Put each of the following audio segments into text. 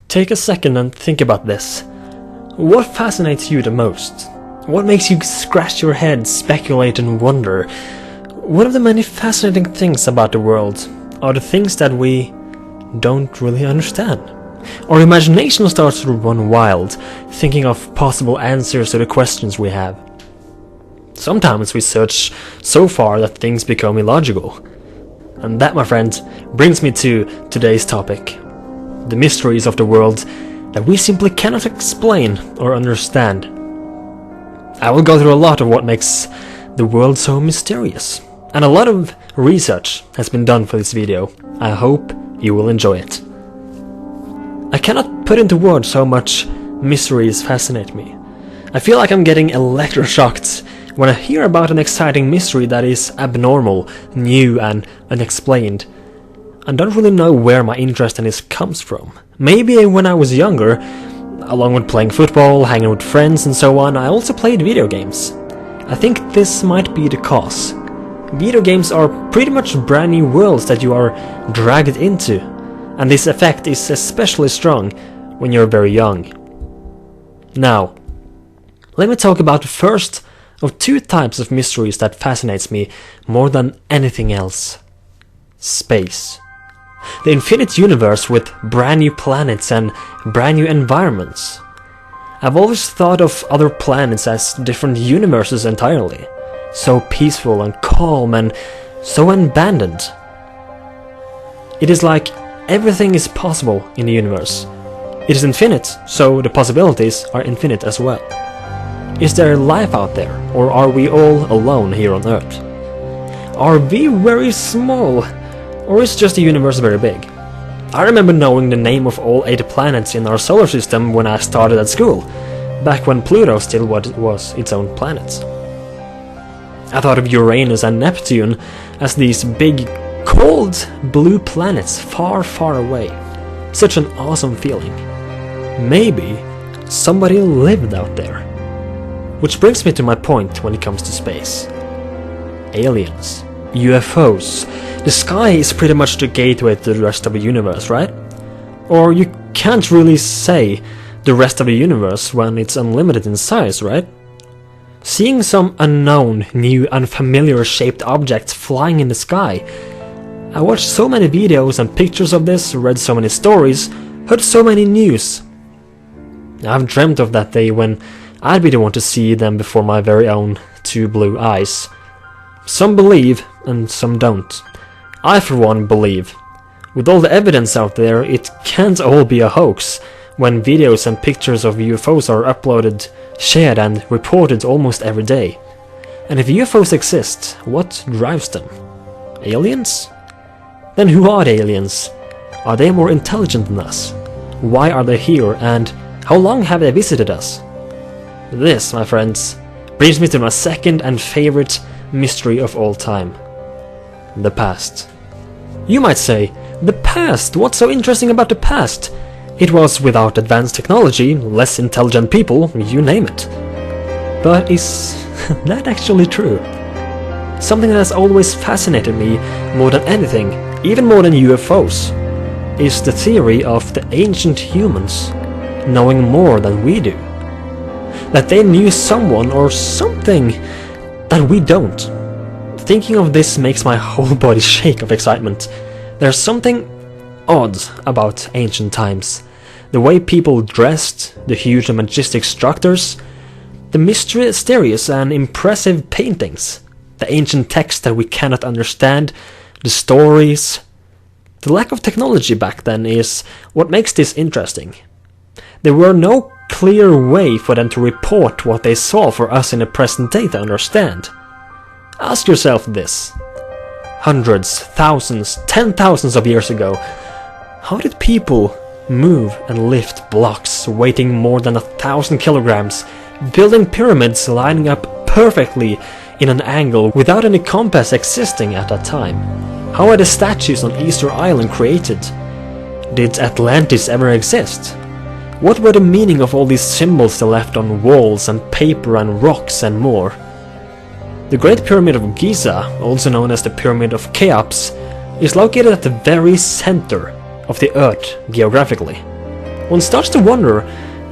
Take a second and think about this. What fascinates you the most? What makes you scratch your head, speculate and wonder? One of the many fascinating things about the world are the things that we don't really understand. Our imagination starts to run wild, thinking of possible answers to the questions we have. Sometimes we search so far that things become illogical. And that, my friend, brings me to today's topic. The mysteries of the world that we simply cannot explain or understand. I will go through a lot of what makes the world so mysterious. And a lot of research has been done for this video. I hope you will enjoy it. I cannot put into words how much mysteries fascinate me. I feel like I'm getting electroshocked when I hear about an exciting mystery that is abnormal, new and unexplained. I don't really know where my interest in this comes from. Maybe when I was younger, along with playing football, hanging with friends and so on, I also played video games. I think this might be the cause. Video games are pretty much brand new worlds that you are dragged into, and this effect is especially strong when you're very young. Now, let me talk about the first of two types of mysteries that fascinates me more than anything else. Space. The infinite universe with brand new planets and brand new environments. I've always thought of other planets as different universes entirely. So peaceful and calm and so abandoned. It is like everything is possible in the universe. It is infinite, so the possibilities are infinite as well. Is there life out there, or are we all alone here on Earth? Are we very small, or is just the universe very big? I remember knowing the name of all 8 planets in our solar system when I started at school, back when Pluto still was its own planet. I thought of Uranus and Neptune as these big, cold, blue planets far, far away. Such an awesome feeling. Maybe somebody lived out there. Which brings me to my point when it comes to space. Aliens. UFOs. The sky is pretty much the gateway to the rest of the universe, right? Or you can't really say the rest of the universe when it's unlimited in size, right? Seeing some unknown, new, unfamiliar shaped objects flying in the sky. I watched so many videos and pictures of this, read so many stories, heard so many news. I've dreamt of that day when I'd be the one to see them before my very own 2 blue eyes. Some believe, and some don't. I for one believe. With all the evidence out there, it can't all be a hoax, when videos and pictures of UFOs are uploaded, shared and reported almost every day. And if UFOs exist, what drives them? Aliens? Then who are the aliens? Are they more intelligent than us? Why are they here, and how long have they visited us? This, my friends, brings me to my second and favorite mystery of all time. The past. You might say, the past? What's so interesting about the past? It was without advanced technology, less intelligent people, you name it. But is that actually true? Something that has always fascinated me more than anything, even more than UFOs, is the theory of the ancient humans knowing more than we do. That they knew someone or something that we don't. Thinking of this makes my whole body shake of excitement. There's something odd about ancient times. The way people dressed, the huge and majestic structures, the mysterious and impressive paintings, the ancient texts that we cannot understand, the stories. The lack of technology back then is what makes this interesting. There were no clear way for them to report what they saw for us in the present day to understand. Ask yourself this. Hundreds, thousands, 10,000s of years ago, how did people move and lift blocks weighing more than 1,000 kilograms, building pyramids lining up perfectly in an angle without any compass existing at that time? How were the statues on Easter Island created? Did Atlantis ever exist? What were the meaning of all these symbols they left on walls and paper and rocks and more? The Great Pyramid of Giza, also known as the Pyramid of Cheops, is located at the very center of the Earth geographically. One starts to wonder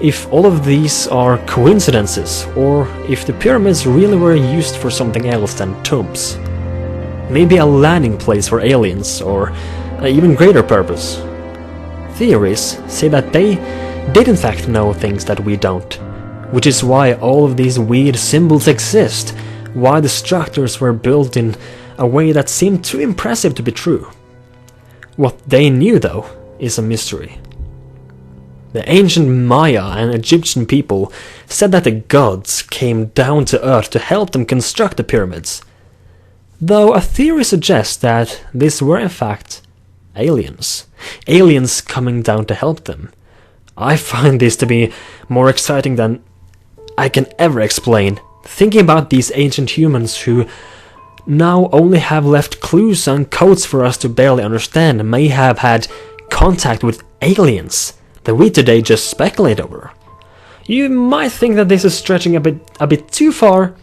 if all of these are coincidences, or if the pyramids really were used for something else than tombs. Maybe a landing place for aliens, or an even greater purpose. Theories say that they did in fact know things that we don't, which is why all of these weird symbols exist, why the structures were built in a way that seemed too impressive to be true. What they knew, though, is a mystery. The ancient Maya and Egyptian people said that the gods came down to Earth to help them construct the pyramids, though a theory suggests that these were in fact aliens coming down to help them. I find this to be more exciting than I can ever explain, thinking about these ancient humans who now only have left clues and codes for us to barely understand may have had contact with aliens that we today just speculate over. You might think that this is stretching a bit too far.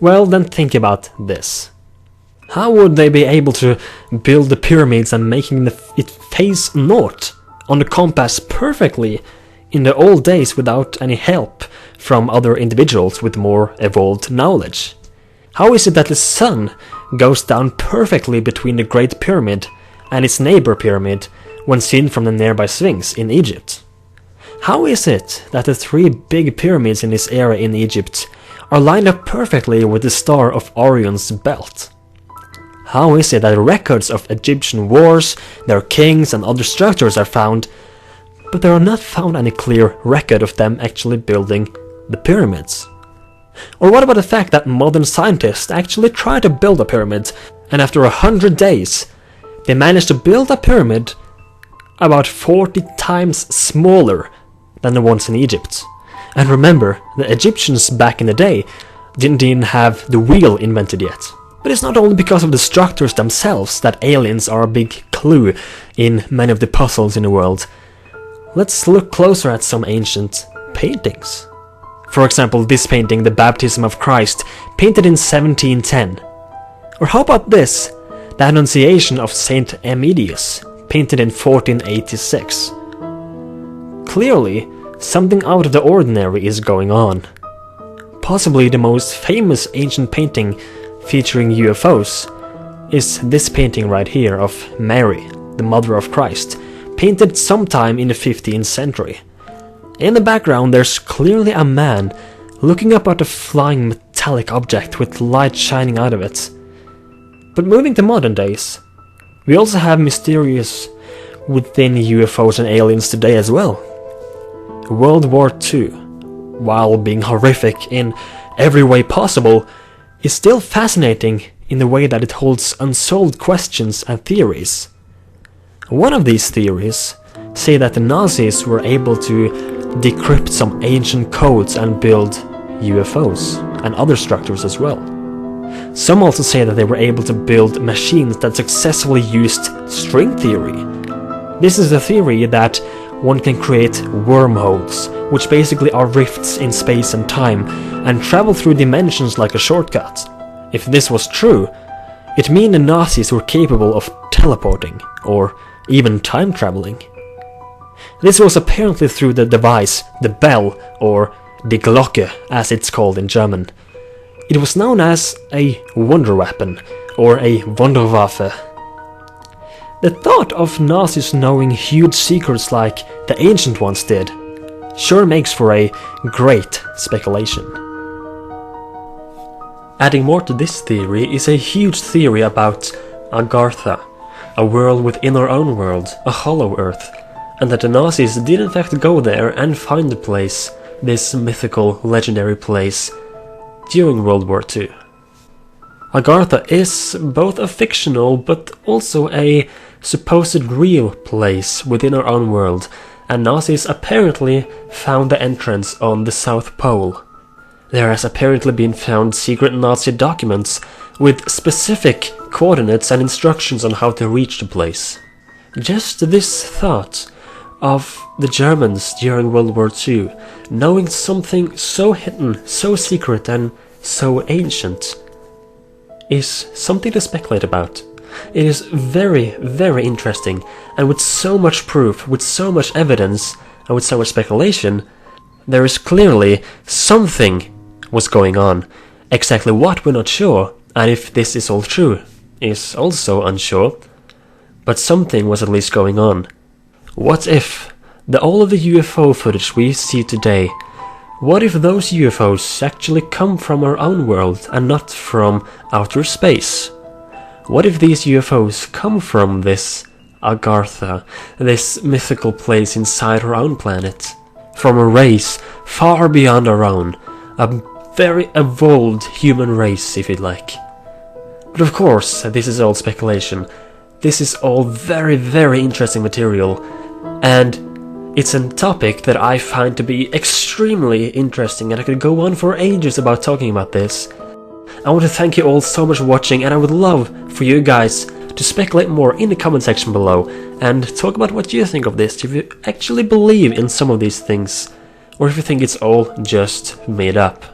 Well, then think about this. How would they be able to build the pyramids and making it face north on the compass perfectly in the old days without any help from other individuals with more evolved knowledge? How is it that the sun goes down perfectly between the Great Pyramid and its neighbor pyramid when seen from the nearby Sphinx in Egypt? How is it that the three big pyramids in this era in Egypt are lined up perfectly with the star of Orion's belt? How is it that records of Egyptian wars, their kings and other structures are found, but there are not found any clear record of them actually building the pyramids? Or what about the fact that modern scientists actually tried to build a pyramid, and after 100 days, they managed to build a pyramid about 40 times smaller than the ones in Egypt? And remember, the Egyptians back in the day didn't even have the wheel invented yet. But it's not only because of the structures themselves that aliens are a big clue in many of the puzzles in the world. Let's look closer at some ancient paintings. For example, this painting, The Baptism of Christ, painted in 1710. Or how about this, The Annunciation of Saint Emedius, painted in 1486. Clearly, something out of the ordinary is going on. Possibly the most famous ancient painting featuring UFOs is this painting right here of Mary, the Mother of Christ, painted sometime in the 15th century. In the background there's clearly a man looking up at a flying metallic object with light shining out of it. But moving to modern days, we also have mysterious within UFOs and aliens today as well. World War II, while being horrific in every way possible, is still fascinating in the way that it holds unsolved questions and theories. One of these theories say that the Nazis were able to decrypt some ancient codes and build UFOs and other structures as well. Some also say that they were able to build machines that successfully used string theory. This is the theory that one can create wormholes, which basically are rifts in space and time, and travel through dimensions like a shortcut. If this was true, it means the Nazis were capable of teleporting, or even time traveling. This was apparently through the device, the bell, or die Glocke as it's called in German. It was known as a wonder weapon, or a Wunderwaffe. The thought of Nazis knowing huge secrets like the ancient ones did sure makes for a great speculation. Adding more to this theory is a huge theory about Agartha, a world within our own world, a hollow earth, and that the Nazis did in fact go there and find the place, this mythical, legendary place, during World War II. Agartha is both a fictional but also a supposed real place within our own world, and Nazis apparently found the entrance on the South Pole. There has apparently been found secret Nazi documents with specific coordinates and instructions on how to reach the place. Just this thought of the Germans during World War II knowing something so hidden, so secret and so ancient is something to speculate about. It is very, very interesting, and with so much proof, with so much evidence, and with so much speculation, there is clearly something was going on. Exactly what, we're not sure, and if this is all true is also unsure, but something was at least going on. What if all of the UFO footage we see today, what if those UFOs actually come from our own world and not from outer space? What if these UFOs come from this Agartha, this mythical place inside our own planet, from a race far beyond our own, a very evolved human race, if you'd like. But of course, this is all speculation. This is all very, very interesting material, and it's a topic that I find to be extremely interesting, and I could go on for ages about talking about this. I want to thank you all so much for watching, and I would love for you guys to speculate more in the comment section below, and talk about what you think of this, if you actually believe in some of these things, or if you think it's all just made up.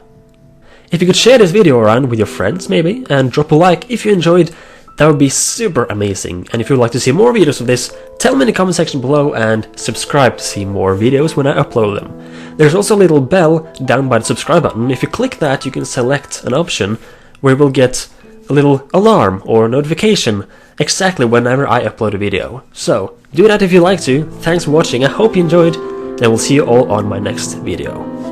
If you could share this video around with your friends maybe, and drop a like if you enjoyed, that would be super amazing. And if you'd like to see more videos of this, tell me in the comment section below, and subscribe to see more videos when I upload them. There's also a little bell down by the subscribe button. If you click that, you can select an option where you will get a little alarm or notification exactly whenever I upload a video. So, do that if you'd like to. Thanks for watching, I hope you enjoyed, and I will see you all on my next video.